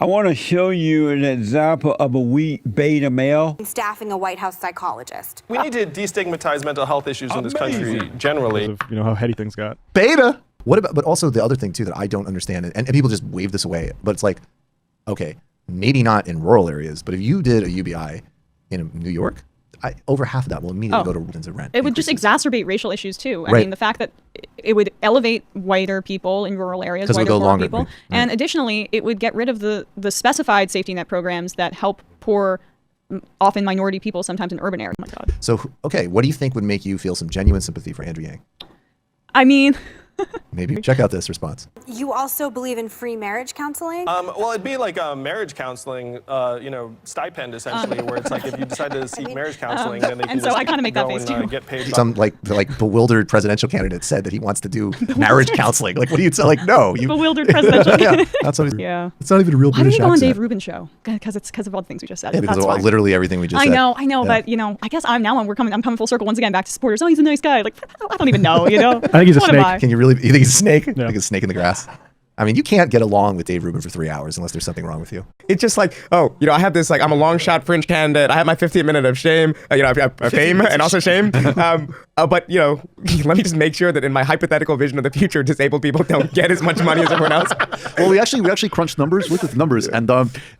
I want to show you an example of a weak beta male. Staffing a White House psychologist. We need to destigmatize mental health issues in this country generally. Because of, how heady things got. Beta. What about? But also the other thing too that I don't understand, and people just wave this away. But it's like, okay, maybe not in rural areas, but if you did a UBI in New York, over half of that will immediately go to rent. It would just exacerbate racial issues too. I Right. mean, the fact that it would elevate whiter people in rural areas, whiter go poor longer, people, right. and additionally, it would get rid of the specified safety net programs that help poor, often minority people, sometimes in urban areas. Oh my God. So, okay, what do you think would make you feel some genuine sympathy for Andrew Yang? I mean, Maybe check out this response. You also believe in free marriage counseling? Well, it'd be like a marriage counseling, stipend essentially, where it's like if you decide to seek marriage counseling, then they can and so just I kind of make that go face and, too. get paid. Some like bewildered presidential candidate said that he wants to do marriage counseling. Like, what do you say? Like, no, you Bewildered presidential. yeah, that's not, Yeah. It's not even a real Why did British you go on accent. Dave Rubin's show? Because of all the things we just said. Yeah, because That's of why. literally everything we just I said. know, Yeah. but I guess I'm coming full circle once again back to supporters. Oh, he's a nice guy. Like, I don't even know, I think he's a What am snake. I? Can you really? You think he's a snake? Yeah. I think he's a snake in the grass. I mean, you can't get along with Dave Rubin for 3 hours unless there's something wrong with you. It's just like, I have this, I'm a long shot fringe candidate. I have my 15 minute of shame, fame and also shame. But, let me just make sure that in my hypothetical vision of the future, disabled people don't get as much money as everyone else. Well, we actually crunched numbers, looked at the numbers, and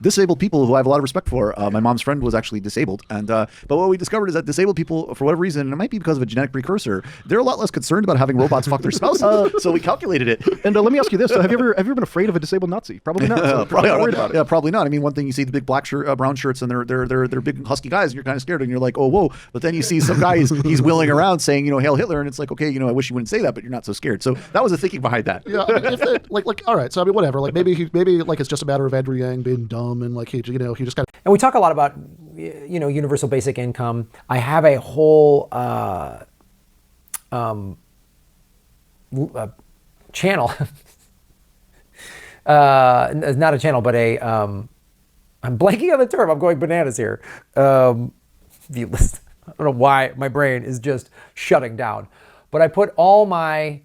disabled people who I have a lot of respect for. My mom's friend was actually disabled, and but what we discovered is that disabled people, for whatever reason, and it might be because of a genetic precursor, they're a lot less concerned about having robots fuck their spouse. So we calculated it. And let me ask you this: have you ever been afraid of a disabled Nazi? Probably not. So Probably not not. worried about it. Yeah, probably not. I mean, one thing you see the big black brown shirts, and they're big husky guys, and you're kind of scared, and you're like, oh whoa. But then you see some guy he's wheeling around saying, Hail Hitler, and it's like, okay, I wish you wouldn't say that, but you're not so scared. So that was the thinking behind that. Yeah, I mean, if it, all right. So I mean, whatever. Like maybe it's just a matter of Andrew Yang being dumb and he just got. And we talk a lot about, universal basic income. I have a whole channel. Not a channel, but I'm blanking on the term. I'm going bananas here. View list. I don't know why my brain is just shutting down. But I put all my,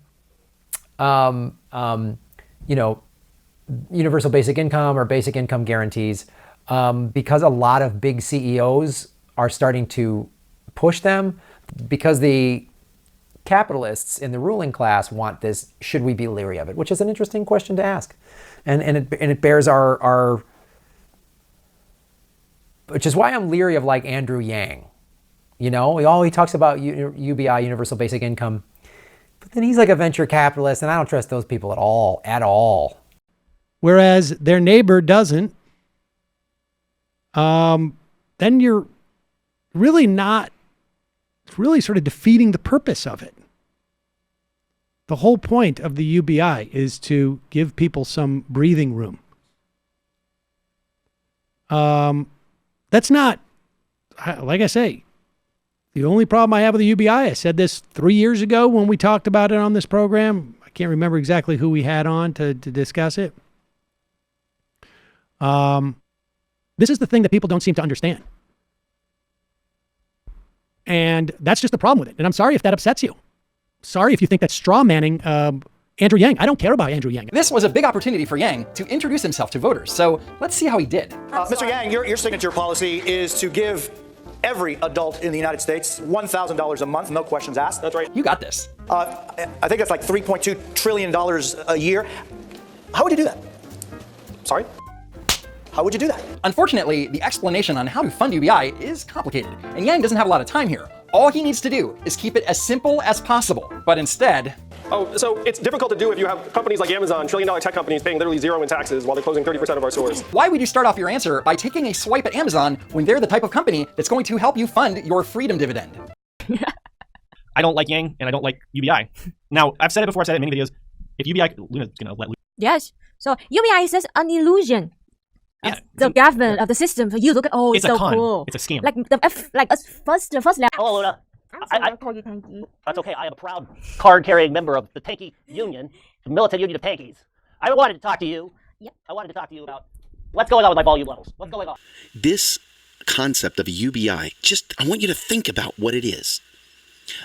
universal basic income or basic income guarantees, because a lot of big CEOs are starting to push them, because the capitalists in the ruling class want this. Should we be leery of it? Which is an interesting question to ask, and it bears our which is why I'm leery of like Andrew Yang. He talks about UBI, universal basic income, but then he's like a venture capitalist, and I don't trust those people at all. Whereas their neighbor doesn't, then you're really not, it's really sort of defeating the purpose of it. The whole point of the UBI is to give people some breathing room. That's not, like I say, the only problem I have with the UBI. I said this 3 years ago when we talked about it on this program. I can't remember exactly who we had on to discuss it. This is the thing that people don't seem to understand. And that's just the problem with it. And I'm sorry if that upsets you. Sorry if you think that's straw manning Andrew Yang. I don't care about Andrew Yang. This was a big opportunity for Yang to introduce himself to voters. So let's see how he did. Mr. Yang, your signature policy is to give every adult in the United States $1,000 a month, no questions asked. That's right. You got this. I think that's like $3.2 trillion a year. How would you do that? Sorry? How would you do that? Unfortunately, the explanation on how to fund UBI is complicated, and Yang doesn't have a lot of time here. All he needs to do is keep it as simple as possible, but instead... Oh, so it's difficult to do if you have companies like Amazon, trillion-dollar tech companies paying literally zero in taxes while they're closing 30% of our stores. Why would you start off your answer by taking a swipe at Amazon when they're the type of company that's going to help you fund your freedom dividend? I don't like Yang, and I don't like UBI. Now, I've said it before, I've said it in many videos. If UBI, Luna's going to let... Yes, so UBI is just an illusion. Yeah, The government of the system for you look at, it's a so con. cool. It's a scam. Like the first level. Hello, Luna. I call you tanky. That's okay. I am a proud card-carrying member of the Tanky Union, the militant union of tankies. I wanted to talk to you. Yep. I wanted to talk to you about what's going on with my volume levels. What's going on? This concept of a UBI, I want you to think about what it is.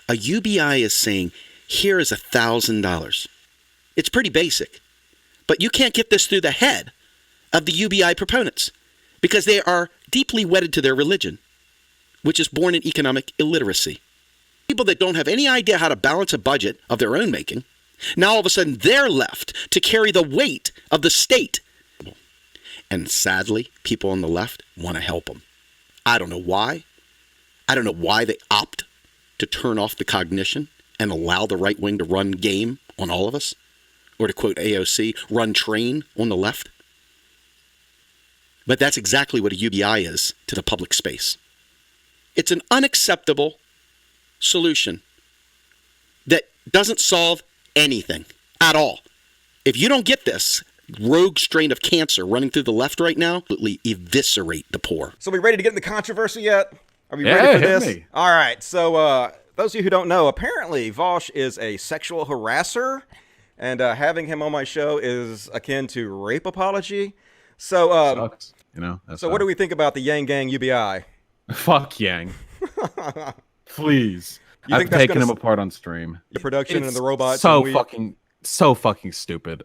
A UBI is saying, here is $1,000. It's pretty basic, but you can't get this through the head of the UBI proponents because they are deeply wedded to their religion, which is born in economic illiteracy. People that don't have any idea how to balance a budget of their own making, now all of a sudden they're left to carry the weight of the state. And sadly, people on the left want to help them. I don't know why. I don't know why they opt to turn off the cognition and allow the right wing to run game on all of us. Or to quote AOC, run train on the left. But that's exactly what a UBI is to the public space. It's an unacceptable solution that doesn't solve anything at all. If you don't get this rogue strain of cancer running through the left right now, absolutely eviscerate the poor. So we ready to get into controversy yet? Are we ready for this? Me. All right. So those of you who don't know, apparently Vosh is a sexual harasser, and having him on my show is akin to rape apology. So, sucks, you know. So what do we think about the Yang Gang UBI? Fuck Yang. Please. I've taken him apart on stream. The production and the robots. So fucking stupid.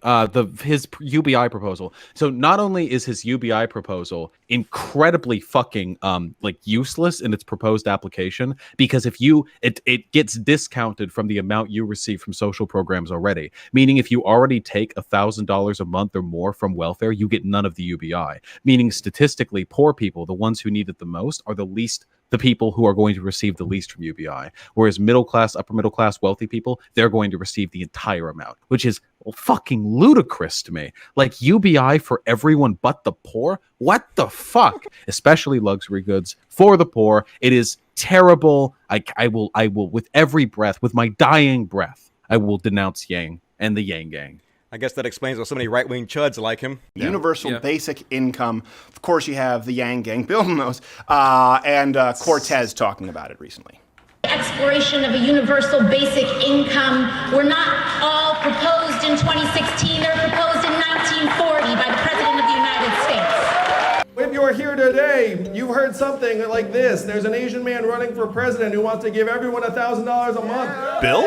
His UBI proposal. So not only is his UBI proposal incredibly fucking useless in its proposed application, because if it gets discounted from the amount you receive from social programs already. Meaning if you already take $1,000 a month or more from welfare, you get none of the UBI. Meaning statistically, poor people, the ones who need it the most, are the people who are going to receive the least from UBI. Whereas middle class, upper middle class, wealthy people, they're going to receive the entire amount, which is fucking ludicrous to me. Like UBI for everyone but the poor? What the fuck? Especially luxury goods for the poor. It is terrible. I will with every breath, with my dying breath, I will denounce Yang and the Yang Gang. I guess that explains why so many right-wing chuds like him. Universal basic income. Of course, you have the Yang Gang building those, and Cortez talking about it recently. Exploration of a universal basic income were not all proposed in 2016. They were proposed in 1940 by the President of the United States. If you're here today, you've heard something like this. There's an Asian man running for president who wants to give everyone $1,000 a month. Bill?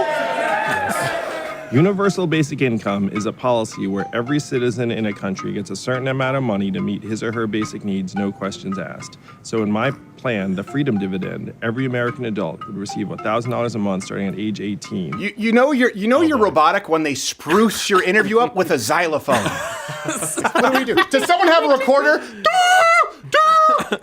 Universal basic income is a policy where every citizen in a country gets a certain amount of money to meet his or her basic needs, no questions asked. So in my plan, the freedom dividend, every American adult would receive $1,000 a month starting at age 18. You know you're robotic when they spruce your interview up with a xylophone. What do we do? Does someone have a recorder?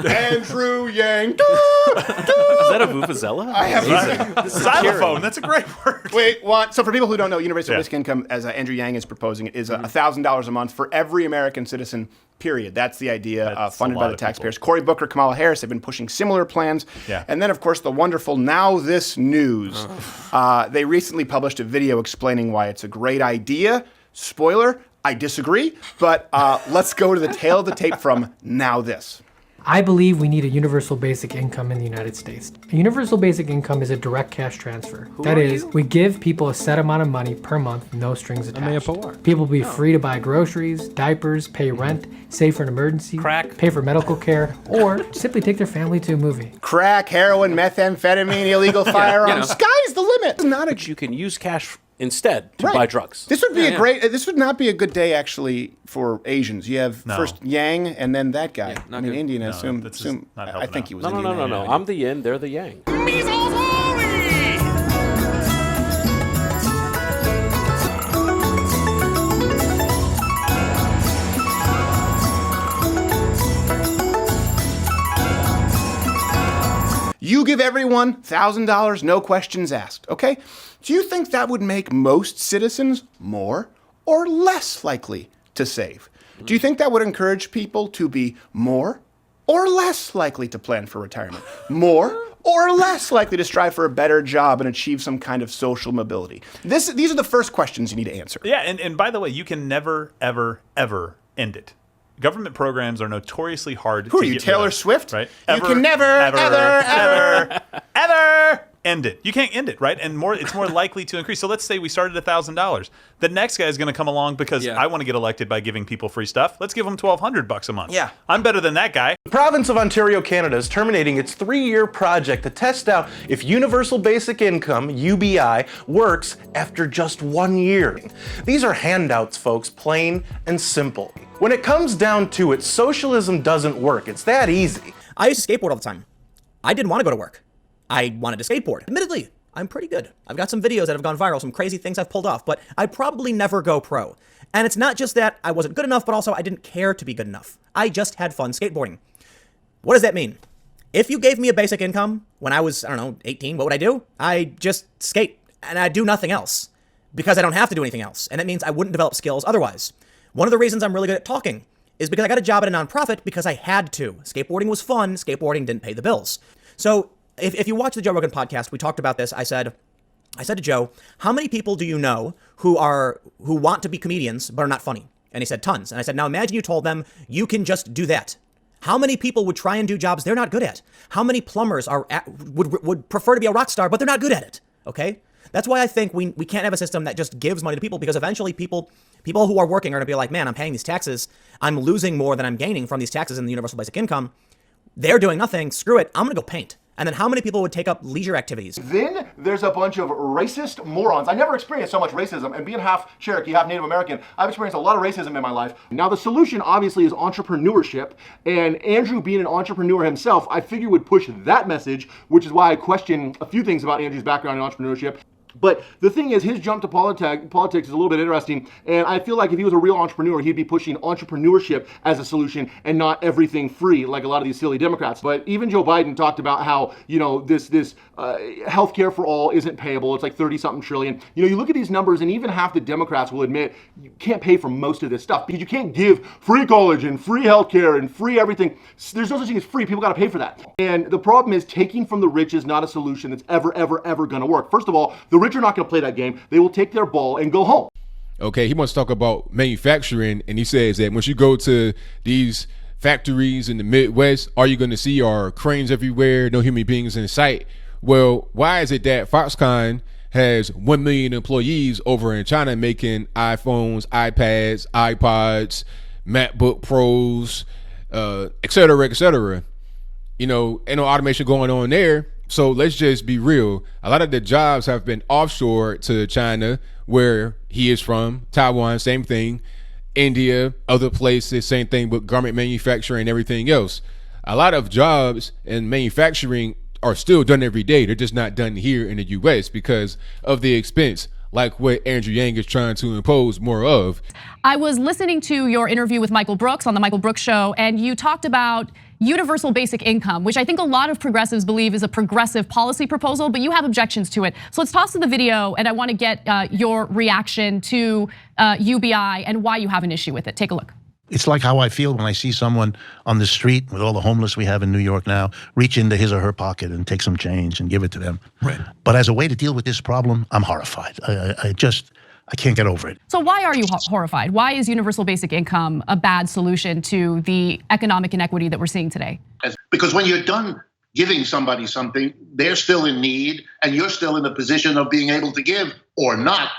Andrew Yang. Is that a vuvuzela? I have xylophone. That's a great word. Wait, so for people who don't know, universal basic income, as Andrew Yang is proposing, is $1,000 a month for every American citizen, period. That's the idea, funded by the taxpayers. Cory Booker, Kamala Harris have been pushing similar plans. Yeah. And then, of course, the wonderful Now This News. They recently published a video explaining why it's a great idea. Spoiler, I disagree, but let's go to the tail of the tape from Now This. I believe we need a universal basic income in the United States. A universal basic income is a direct cash transfer. That is, we give people a set amount of money per month, no strings attached. People will be free to buy groceries, diapers, pay rent, save for an emergency, pay for medical care, or simply take their family to a movie. Crack, heroin, methamphetamine, illegal firearms. Sky's the limit. Not that you can use cash instead to buy drugs. This would be this would not be a good day actually for Asians. You have first Yang and then that guy. I mean, Indian, I assume. I think he was Indian. No. I'm the yin, they're the yang. You give everyone $1,000, no questions asked, okay? Do you think that would make most citizens more or less likely to save? Do you think that would encourage people to be more or less likely to plan for retirement? More or less likely to strive for a better job and achieve some kind of social mobility? These are the first questions you need to answer. Yeah, and by the way, you can never, ever, ever end it. Government programs are notoriously hard Who to are you, get Taylor rid of, Swift? Right? You can never, ever end it. You can't end it, right? And it's more likely to increase. So let's say we started at $1,000. The next guy is going to come along because I want to get elected by giving people free stuff. Let's give them $1,200 a month. Yeah. I'm better than that guy. The province of Ontario, Canada is terminating its 3-year project to test out if universal basic income, UBI, works after just 1 year. These are handouts, folks, plain and simple. When it comes down to it, socialism doesn't work. It's that easy. I used to skateboard all the time. I didn't want to go to work. I wanted to skateboard. Admittedly, I'm pretty good. I've got some videos that have gone viral, some crazy things I've pulled off, but I'd probably never go pro. And it's not just that I wasn't good enough, but also I didn't care to be good enough. I just had fun skateboarding. What does that mean? If you gave me a basic income when I was, 18, what would I do? I just skate and I'd do nothing else because I don't have to do anything else. And that means I wouldn't develop skills otherwise. One of the reasons I'm really good at talking is because I got a job at a nonprofit because I had to. Skateboarding was fun. Skateboarding didn't pay the bills. So if you watch the Joe Rogan podcast, we talked about this. I said to Joe, how many people do you know who want to be comedians but are not funny? And he said tons. And I said, now imagine you told them you can just do that. How many people would try and do jobs they're not good at? How many plumbers would prefer to be a rock star but they're not good at it? Okay? That's why I think we can't have a system that just gives money to people, because eventually people who are working are going to be like, man, I'm paying these taxes. I'm losing more than I'm gaining from these taxes in the universal basic income. They're doing nothing. Screw it. I'm going to go paint. And then how many people would take up leisure activities? Then there's a bunch of racist morons. I never experienced so much racism, and being half Cherokee, half Native American, I've experienced a lot of racism in my life. Now the solution obviously is entrepreneurship, and Andrew being an entrepreneur himself, I figure would push that message, which is why I question a few things about Andrew's background in entrepreneurship. But the thing is, his jump to politics is a little bit interesting, and I feel like if he was a real entrepreneur, he'd be pushing entrepreneurship as a solution and not everything free like a lot of these silly Democrats. But even Joe Biden talked about how, this healthcare for all isn't payable. It's like 30-something trillion. You look at these numbers, and even half the Democrats will admit you can't pay for most of this stuff because you can't give free college and free healthcare and free everything. There's no such thing as free. People got to pay for that. And the problem is taking from the rich is not a solution that's ever going to work. First of all, the rich are not going to play that game. They will take their ball and go home. Okay, he wants to talk about manufacturing, and he says that once you go to these factories in the Midwest, all you're going to see are cranes everywhere, no human beings in sight. Well, why is it that Foxconn has 1 million employees over in China making iPhones, iPads, iPods, MacBook Pros, et cetera, et cetera? Ain't no automation going on there. So let's just be real. A lot of the jobs have been offshore to China, where he is from. Taiwan, same thing. India, other places, same thing with garment manufacturing and everything else. A lot of jobs in manufacturing are still done every day. They're just not done here in the U.S. because of the expense, like what Andrew Yang is trying to impose more of. I was listening to your interview with Michael Brooks on the Michael Brooks Show, and you talked about universal basic income, which I think a lot of progressives believe is a progressive policy proposal, but you have objections to it. So let's toss to the video, and I want to get your reaction to UBI and why you have an issue with it. Take a look. It's like how I feel when I see someone on the street with all the homeless we have in New York now reach into his or her pocket and take some change and give it to them. Right. But as a way to deal with this problem, I'm horrified. I can't get over it. So why are you horrified? Why is universal basic income a bad solution to the economic inequity that we're seeing today? Because when you're done giving somebody something, they're still in need and you're still in the position of being able to give or not.